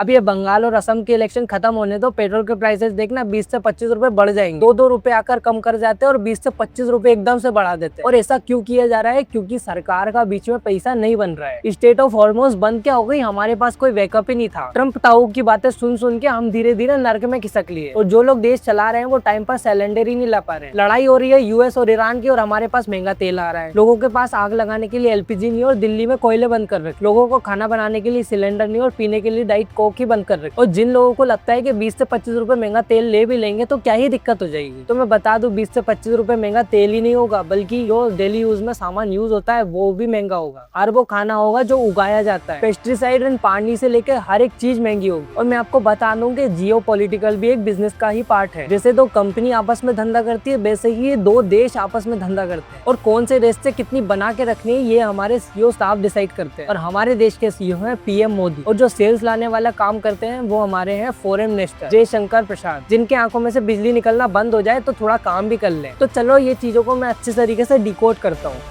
अब ये बंगाल और असम के इलेक्शन खत्म होने तो पेट्रोल के प्राइसेस देखना 20 से 25 रुपए बढ़ जाएंगे। 2-2 रुपए आकर कम कर जाते हैं और 20 से 25 रुपए एकदम से बढ़ा देते हैं। और ऐसा क्यों किया जा रहा है? क्योंकि सरकार का बीच में पैसा नहीं बन रहा है। स्टेट ऑफ हॉर्मोज बंद क्या हो गई, हमारे पास कोई बैकअप ही नहीं था। ट्रम्प ताऊ की बातें सुन सुन के हम धीरे धीरे नर्क में खिसक लिए और जो लोग देश चला रहे हैं वो टाइम पर सिलेंडर ही नहीं ला पा रहे हैं। लड़ाई हो रही है यूएस और ईरान की और हमारे पास महंगा तेल आ रहा है। लोगों के पास आग लगाने के लिए एलपीजी नहीं और दिल्ली में कोयले बंद कर रखे। लोगों को खाना बनाने के लिए सिलेंडर नहीं और पीने के लिए डाइट कोक ही बंद कर रखे। और जिन लोगों को लगता है कि 20 से 25 रुपए महंगा तेल ले भी लेंगे तो क्या ही दिक्कत हो जाएगी। तो मैं बता दूं 20 से 25 रुपए महंगा तेल ही नहीं होगा, बल्कि जो डेली यूज में सामान यूज होता है वो भी महंगा होगा। हर वो खाना होगा जो उगाया जाता है। पेस्टिसाइड एंड पानी से लेकर हर एक चीज महंगी होगी। और मैं आपको बता दूं कि जियोपॉलिटिकल भी एक बिजनेस का ही पार्ट है। जैसे दो कंपनी आपस में धंधा करती है वैसे ही ये दो देश आपस में धंधा करते हैं। और कौन से देश से कितनी बना के रखनी है ये हमारे सीईओ स्टाफ डिसाइड करते हैं। और हमारे देश के सीईओ हैं पीएम मोदी और जो सेल्स लाने वाला काम करते हैं वो हमारे हैं फॉरेन मिनिस्टर जयशंकर प्रसाद, जिनके आंखों में से बिजली निकलना बंद हो जाए तो थोड़ा काम भी कर ले। तो चलो ये चीजों को मैं अच्छे तरीके से डिकोड करता हूँ।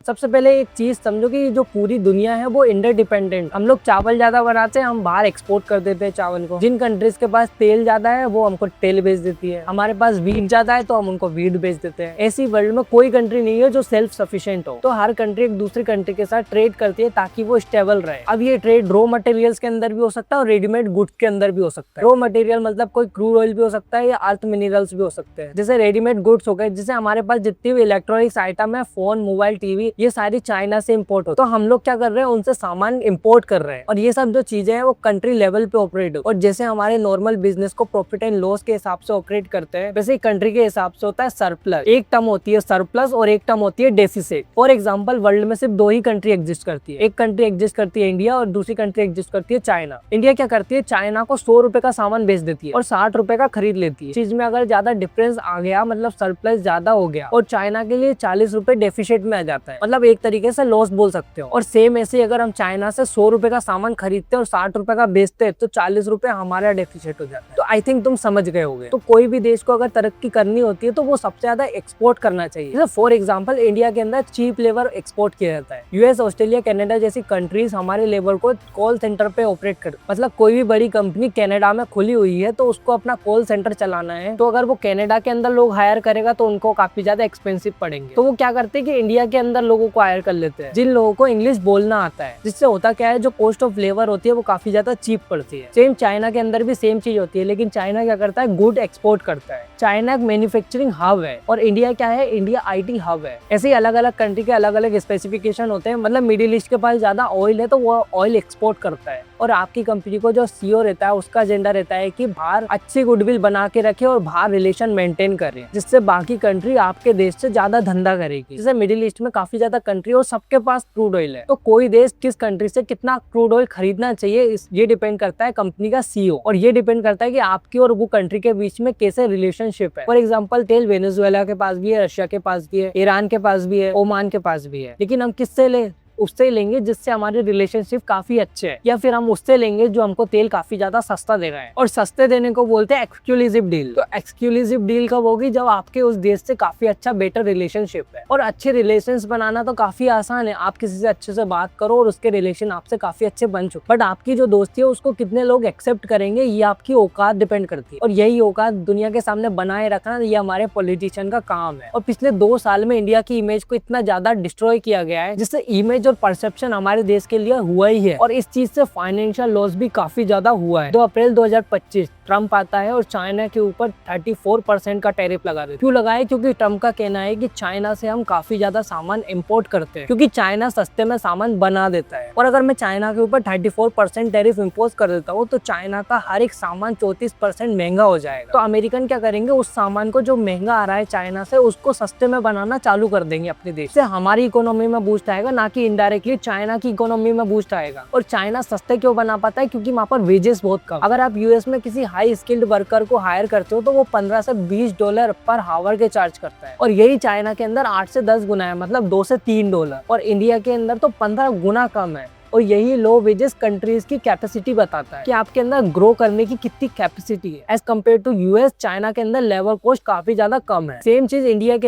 सबसे पहले एक चीज समझो कि जो पूरी दुनिया है वो इंटरडिपेंडेंट। हम लोग चावल ज्यादा बनाते हैं, हम बाहर एक्सपोर्ट कर देते हैं चावल को। जिन कंट्रीज के पास तेल ज्यादा है वो हमको तेल बेच देती है। हमारे पास वीट ज्यादा है तो हम उनको वीट बेच देते हैं। ऐसी वर्ल्ड में कोई कंट्री नहीं है जो सेल्फ सफिशिएंट हो। तो हर कंट्री एक दूसरी कंट्री के साथ ट्रेड करती है ताकि वो स्टेबल रहे। अब ये ट्रेड रॉ मटेरियल्स के अंदर भी हो सकता है और रेडीमेड गुड्स के अंदर भी हो सकता है। रॉ मटेरियल मतलब कोई क्रूड ऑयल भी हो सकता है या अर्थ मिनरल्स भी हो सकते हैं। जैसे रेडीमेड गुड्स हो गए, जैसे हमारे पास जितनी भी इलेक्ट्रॉनिक्स आइटम है, फोन, मोबाइल, टीवी, ये सारी चाइना से इंपोर्ट हो। तो हम लोग क्या कर रहे हैं, उनसे सामान इंपोर्ट कर रहे हैं। और ये सब जो चीजें हैं वो कंट्री लेवल पे ऑपरेट हो। और जैसे हमारे नॉर्मल बिजनेस को प्रॉफिट एंड लॉस के हिसाब से ऑपरेट करते हैं, वैसे कंट्री के हिसाब से होता है सरप्लस। एक टर्म होती है सरप्लस और एक टर्म होती है डेफिसिट। फॉर एग्जाम्पल वर्ल्ड में सिर्फ दो ही कंट्री एग्जिस्ट करती है। एक कंट्री एग्जिस्ट करती है इंडिया और दूसरी कंट्री एग्जिस्ट करती है चाइना। इंडिया क्या करती है, चाइना को 100 रुपए का सामान बेच देती है और 60 रुपए का खरीद लेती है। चीज में अगर ज्यादा डिफरेंस आ गया, मतलब सरप्लस ज्यादा हो गया और चाइना के लिए 40 रुपए डेफिसिट में आ जाता है, मतलब एक तरीके से लॉस बोल सकते हो। और सेम ऐसे अगर हम चाइना से 100 रुपए का सामान खरीदते हैं और 60 रुपए का बेचते हैं तो 40 रुपए हमारा डेफिसिट हो जाता है। तो आई थिंक तुम समझ गए होगे। तो कोई भी देश को अगर तरक्की करनी होती है तो वो सबसे ज्यादा एक्सपोर्ट करना चाहिए। जैसे फॉर एग्जांपल इंडिया के अंदर चीप लेबर एक्सपोर्ट किया जाता है। यूएस, ऑस्ट्रेलिया, कनाडा जैसी कंट्रीज हमारे लेबर को कॉल सेंटर पे ऑपरेट कर, मतलब कोई भी बड़ी कंपनी कनाडा में खुली हुई है तो उसको अपना कॉल सेंटर चलाना है, तो अगर वो कनाडा के अंदर लोग हायर करेगा तो उनको काफी ज्यादा एक्सपेंसिव पड़ेंगे। तो वो क्या करते हैं कि इंडिया के अंदर लोगों को हायर कर लेते हैं जिन लोगों को इंग्लिश बोलना आता है। जिससे होता क्या है, जो कॉस्ट ऑफ लेबर होती है वो काफी ज्यादा चीप पड़ती है। सेम चाइना के अंदर भी सेम चीज होती है, लेकिन चाइना क्या करता है, गुड एक्सपोर्ट करता है। चाइना एक मैन्युफैक्चरिंग हब है और इंडिया क्या है, इंडिया आईटी हब है। ऐसे ही अलग अलग कंट्री के अलग अलग स्पेसिफिकेशन होते हैं। मतलब मिडिल ईस्ट के पास ज्यादा ऑयल है तो वो ऑयल एक्सपोर्ट करता है। और आपकी कंपनी को जो सीईओ रहता है उसका एजेंडा रहता है कि बाहर अच्छी गुडविल बना के रखे और बाहर रिलेशन मेंटेन करे, जिससे बाकी कंट्री आपके देश से ज्यादा धंधा करेगी। जैसे मिडिल ईस्ट में काफी ज्यादा कंट्री और सबके पास क्रूड ऑयल है, तो कोई देश किस कंट्री से कितना क्रूड ऑयल खरीदना चाहिए ये डिपेंड करता है कंपनी का सीईओ। और ये डिपेंड करता है कि आपकी और वो कंट्री के बीच में कैसे रिलेशनशिप है। फॉर एग्जांपल तेल वेनेजुएला के पास भी है, रशिया के पास भी है, ईरान के पास भी है, ओमान के पास भी है। लेकिन हम किससे ले, उससे लेंगे जिससे हमारे रिलेशनशिप काफी अच्छे है, या फिर हम उससे लेंगे जो हमको तेल काफी ज्यादा सस्ता दे रहा है। और सस्ते देने को बोलते हैं एक्सक्लूसिव डील। तो एक्सक्लूसिव डील कब होगी, जब आपके उस देश से काफी अच्छा बेटर रिलेशनशिप है। और अच्छे रिलेशंस बनाना तो काफी आसान है, आप किसी से अच्छे से बात करो और उसके रिलेशन आपसे काफी अच्छे बन चुके, बट आपकी जो दोस्ती है उसको कितने लोग एक्सेप्ट करेंगे ये आपकी औकात डिपेंड करती है। और यही औकात दुनिया के सामने बनाए रखना ये हमारे पॉलिटिशियन का काम है। और पिछले 2 साल में इंडिया की इमेज को इतना ज्यादा डिस्ट्रॉय किया गया है, जिससे इमेज और परसेप्शन हमारे देश के लिए हुआ ही है। और इस चीज से फाइनेंशियल लॉस भी काफी ज्यादा हुआ है। 2 अप्रैल 2025 ट्रम्प आता है और चाइना के ऊपर 34% का टैरिफ लगा देते हैं। क्यों लगाए, क्योंकि ट्रम्प का कहना है कि चाइना से हम काफी ज्यादा सामान इंपोर्ट करते हैं, क्योंकि चाइना सस्ते में सामान बना देता है। और अगर मैं चाइना के ऊपर 34% टैरिफ इम्पोज कर देता हूँ तो चाइना का हर एक सामान 34% महंगा हो जाएगा। तो अमेरिकन क्या करेंगे, उस सामान को जो महंगा आ रहा है चाइना से उसको सस्ते में बनाना चालू कर देंगे अपने देश से। हमारी इकोनॉमी में बूस्ट आएगा, ना कि इनडायरेक्टली चाइना की इकोनॉमी में बूस्ट आएगा। और चाइना सस्ते क्यों बना पाता है, क्योंकि वहाँ पर वेजेस बहुत कम। अगर आप यूएस में किसी हाई स्किल्ड वर्कर को हायर करते हो तो वो $15 से $20 पर हावर के चार्ज करता है। और यही चाइना के अंदर 8 से 10 गुना है, मतलब $2 से $3। और इंडिया के अंदर तो 15 गुना कम है। और यही लो वेजेस कंट्रीज की कैपेसिटी बताता है कि आपके अंदर ग्रो करने की कितनी कैपेसिटी है। As compare to US, China के अंदर लेबर कॉस्ट काफी ज्यादा कम है। सेम चीज इंडिया के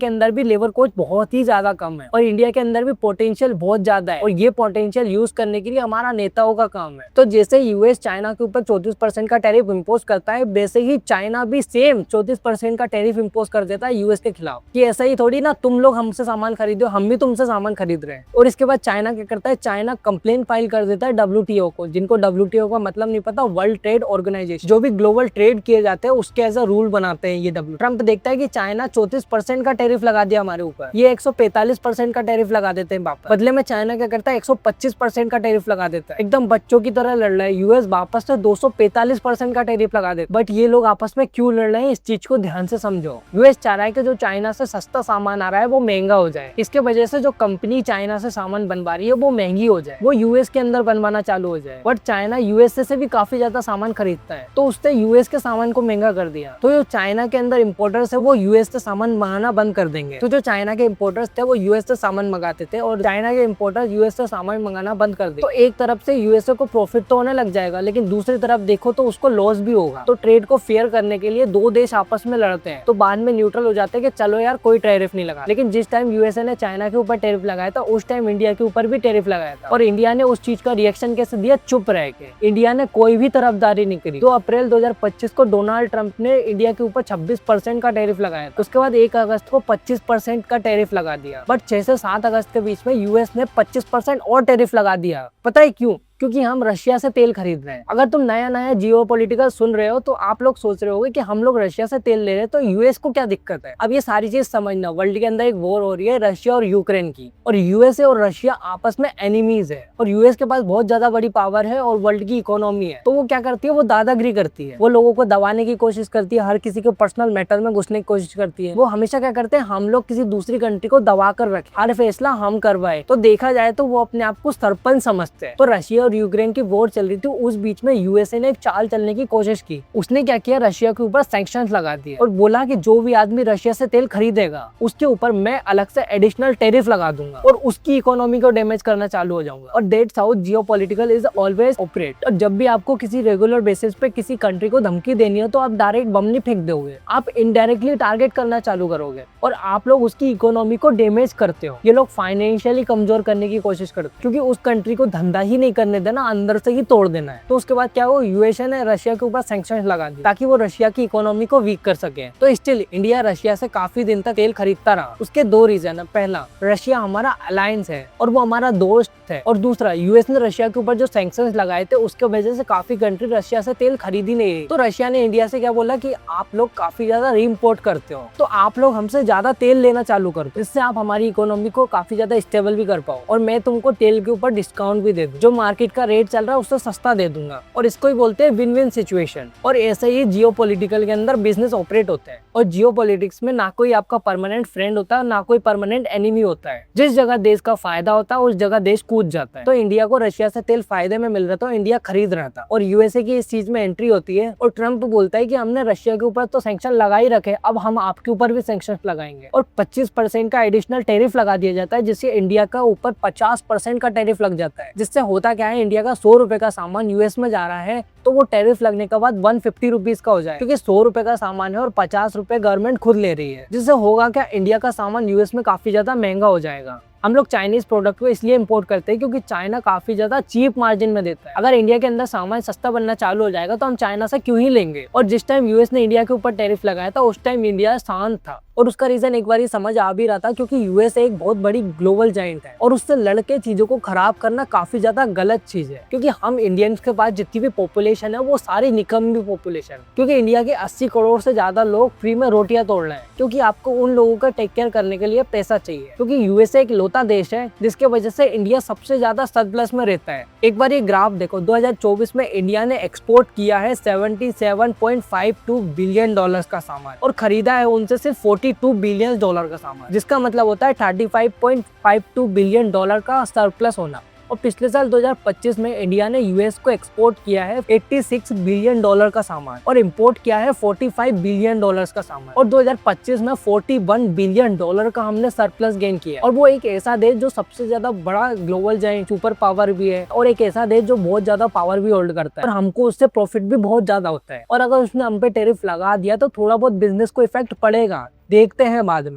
अंदर भी लेबर कॉस्ट बहुत ही ज्यादा कम है और इंडिया के अंदर भी पोटेंशियल बहुत ज्यादा है और ये पोटेंशियल यूज करने के लिए हमारा नेताओं का काम है। तो जैसे यूएस चाइना के ऊपर 34% का टैरिफ इम्पोज करता है, वैसे ही चाइना भी सेम 34% का टैरिफ इम्पोज कर देता है यूएस के खिलाफ। कि ऐसा ही थोड़ी ना तुम लोग हमसे सामान खरीदो, हम भी तुमसे सामान खरीद रहे हैं। और इसके बाद चाइना क्या करता है, चाइना कंप्लेन फाइल कर देता है WTO को, जिनको WTO का मतलब नहीं पता, वर्ल्ड ट्रेड ऑर्गेनाइजेशन, जो भी ग्लोबल ट्रेड किए जाते हैं उसके एज अ रूल बनाते हैं ये W। ट्रम्प देखता है कि चाइना 34% का टैरिफ लगा दिया हमारे ऊपर, ये 145% का टैरिफ लगा देते हैं वापस। बदले में चाइना क्या करता है, 125% का टैरिफ लगा देता है। एकदम बच्चों की तरह लड़ रहा है। यूएस वापस से 245% का टैरिफ लगा देता है। बट ये लोग आपस में क्यों लड़ रहे हैं, इस चीज को ध्यान से समझो। यूएस चाह रहा है कि जो चाइना से सस्ता सामान आ रहा है वो महंगा हो जाए, इसके वजह से जो कंपनी चाइना से सामान बनवा रही है वो महंगी हो जाए, वो यूएस के अंदर बनवाना चालू हो जाए। बट चाइना यूएसए से भी काफी ज्यादा सामान खरीदता है, तो उसने यूएस के सामान को महंगा कर दिया। तो जो चाइना के अंदर इम्पोर्टर्स है वो यूएस से सामान मंगाना बंद कर देंगे। तो जो चाइना के इम्पोर्टर्स थे वो यूएस से सामान मंगाते थे और चाइना के इम्पोर्टर्स यूएस से सामान मंगाना बंद कर देंगे। तो एक तरफ से यूएसए को प्रॉफिट तो होने लग जाएगा, लेकिन दूसरी तरफ देखो तो उसको लॉस भी होगा। तो ट्रेड को फेयर करने के लिए दो देश आपस में लड़ते हैं, तो बाद में न्यूट्रल हो जाते हैं कि चलो यार कोई टैरिफ नहीं लगा। लेकिन जिस टाइम यूएसए ने चाइना के ऊपर टैरिफ लगाया था, उस टाइम इंडिया के ऊपर भी टैरिफ लगाया था और इंडिया ने उस चीज का रिएक्शन कैसे दिया, चुप रह के। इंडिया ने कोई भी तरफदारी नहीं करी। 2 अप्रैल 2025 को डोनाल्ड ट्रंप ने इंडिया के ऊपर 26% का टैरिफ लगाया था। उसके बाद 1 अगस्त को 25% का टैरिफ लगा दिया। बट 6 से 7 अगस्त के बीच में यूएस ने 25% और टैरिफ लगा दिया। पता है क्यों? क्योंकि हम रशिया से तेल खरीद रहे हैं। अगर तुम नया नया जियोपॉलिटिकल सुन रहे हो तो आप लोग सोच रहे होगे कि हम लोग रशिया से तेल ले रहे हैं तो यूएस को क्या दिक्कत है। अब ये सारी चीज समझना, वर्ल्ड के अंदर एक वॉर हो रही है रशिया और यूक्रेन की, और यूएसए और रशिया आपस में एनिमीज है और यूएस के पास बहुत ज्यादा बड़ी पावर है और वर्ल्ड की इकोनॉमी है। तो वो क्या करती है, वो दादागिरी करती है, वो लोगों को दबाने की कोशिश करती है, हर किसी के पर्सनल मैटर में घुसने की कोशिश करती है। वो हमेशा क्या करते हैं, हम लोग किसी दूसरी कंट्री को दबा कर रखें, हर फैसला हम करवाए। तो देखा जाए तो वो अपने आप को सरपंच समझते हैं। तो रशिया और यूक्रेन की वॉर चल रही थी, उस बीच में यूएसए ने एक चाल चलने की कोशिश की। उसने क्या किया, रशिया के ऊपर सैंक्शंस लगा दिए और बोला कि जो भी आदमी रशिया से तेल खरीदेगा उसके ऊपर मैं अलग से एडिशनल टैरिफ लगा दूंगा और उसकी इकोनॉमी को डैमेज करना चालू हो जाऊंगा। और that's how geopolitical is always operate. और जब भी आपको किसी रेगुलर बेसिस पे किसी कंट्री को धमकी देनी हो तो आप डायरेक्ट बम नहीं फेंक दोगे, आप इनडायरेक्टली टारगेट करना चालू करोगे और आप लोग उसकी इकोनॉमी को डैमेज करते हो। ये लोग फाइनेंशियली कमजोर करने की कोशिश करते हैं क्योंकि उस कंट्री को धंधा ही नहीं करने देना, अंदर से ही तोड़ देना है। तो उसके बाद क्या हो, यूएसए ने रशिया के ऊपर सैंक्शंस लगा दिए ताकि वो रशिया की इकोनॉमी को वीक कर सके। तो स्टिल इंडिया रशिया से काफी दिन तक तेल खरीदता रहा। उसके 2 रीजन है। पहला, रशिया हमारा अलायंस है और वो हमारा दोस्त है, और दूसरा, यूएस ने रशिया के ऊपर जो सैंक्शंस लगाए थे उसके वजह से काफी कंट्री रशिया से तेल खरीद ही नहीं रही। तो रशिया ने इंडिया से क्या बोला कि आप लोग काफी ज्यादा रीइम्पोर्ट करते हो, तो आप लोग हमसे ज्यादा तेल लेना चालू करो, जिससे आप हमारी इकोनॉमी को काफी ज्यादा स्टेबल भी कर पाओ और मैं तुमको तेल के ऊपर डिस्काउंट भी दे दूं, जो मार्केट का रेट चल रहा है उससे सस्ता दे दूंगा। और इसको ही बोलते हैं विन विन सिचुएशन। और ऐसे ही जियोपॉलिटिकल के अंदर बिजनेस ऑपरेट होता है। और जियोपॉलिटिक्स में ना कोई आपका परमानेंट फ्रेंड होता है, ना कोई परमानेंट एनिमी होता है। जिस जगह देश का फायदा होता है उस जगह देश कूद जाता है। तो इंडिया को रशिया से तेल फायदे में मिल रहा था, इंडिया खरीद रहा था, और यूएसए की इस चीज में एंट्री होती है और ट्रंप बोलता है कि हमने रशिया के ऊपर तो सैंक्शन लगा ही रखे, अब हम आपके ऊपर भी सैंक्शन लगाएंगे और 25% का एडिशनल टैरिफ लगा दिया जाता है, जिससे इंडिया का ऊपर 50% का टैरिफ लग जाता है। जिससे होता क्या है, इंडिया का 100 रुपए का सामान यूएस में जा रहा है तो वो टैरिफ लगने के बाद 150 रुपीज का हो जाए, क्योंकि 100 रुपए का सामान है और 50 रुपए गवर्नमेंट खुद ले रही है। जिससे होगा क्या, इंडिया का सामान यूएस में काफी ज्यादा महंगा हो जाएगा। हम लोग चाइनीज प्रोडक्ट को इसलिए इंपोर्ट करते हैं क्योंकि चाइना काफी ज्यादा चीप मार्जिन में देता है। अगर इंडिया के अंदर सामान सस्ता बनना चालू हो जाएगा तो हम चाइना से क्यों ही लेंगे। और जिस टाइम यूएस ने इंडिया के ऊपर टैरिफ लगाया था उस टाइम इंडिया शांत था, और उसका रीजन एक बार समझ आ भी रहा था, क्योंकि यूएस एक बहुत बड़ी ग्लोबल जाइंट है और उससे लड़के चीजों को खराब करना काफी ज्यादा गलत चीज है। क्योंकि हम इंडियंस के पास जितनी भी पॉपुलेशन है वो सारी निकम्मी पॉपुलेशन, क्योंकि इंडिया के 80 करोड़ से ज्यादा लोग फ्री में रोटियां तोड़ रहे हैं, क्योंकि आपको उन लोगों का टेक केयर करने के लिए पैसा चाहिए। क्योंकि यूएसए एक लौता देश है जिसके वजह से इंडिया सबसे ज्यादा सरप्लस में रहता है। एक बार ये ग्राफ देखो, 2024 में इंडिया ने एक्सपोर्ट किया है $77.52 बिलियन का सामान और खरीदा है उनसे सिर्फ $42 बिलियन का सामान, जिसका मतलब होता है $35.52 बिलियन का सरप्लस होना। और पिछले साल 2025 में इंडिया ने यूएस को एक्सपोर्ट किया है 86 बिलियन डॉलर का सामान और इंपोर्ट किया है 45 बिलियन डॉलर्स का सामान। और 2025 में 41 बिलियन डॉलर का हमने सरप्लस गेन किया। और वो एक ऐसा देश जो सबसे ज्यादा बड़ा ग्लोबल जाइंट सुपर पावर भी है और एक ऐसा देश जो बहुत ज्यादा पावर भी होल्ड करता है और हमको उससे प्रॉफिट भी बहुत ज्यादा होता है। और अगर उसने हम पे टैरिफ लगा दिया तो थोड़ा बहुत बिजनेस को इफेक्ट पड़ेगा, देखते हैं बाद में।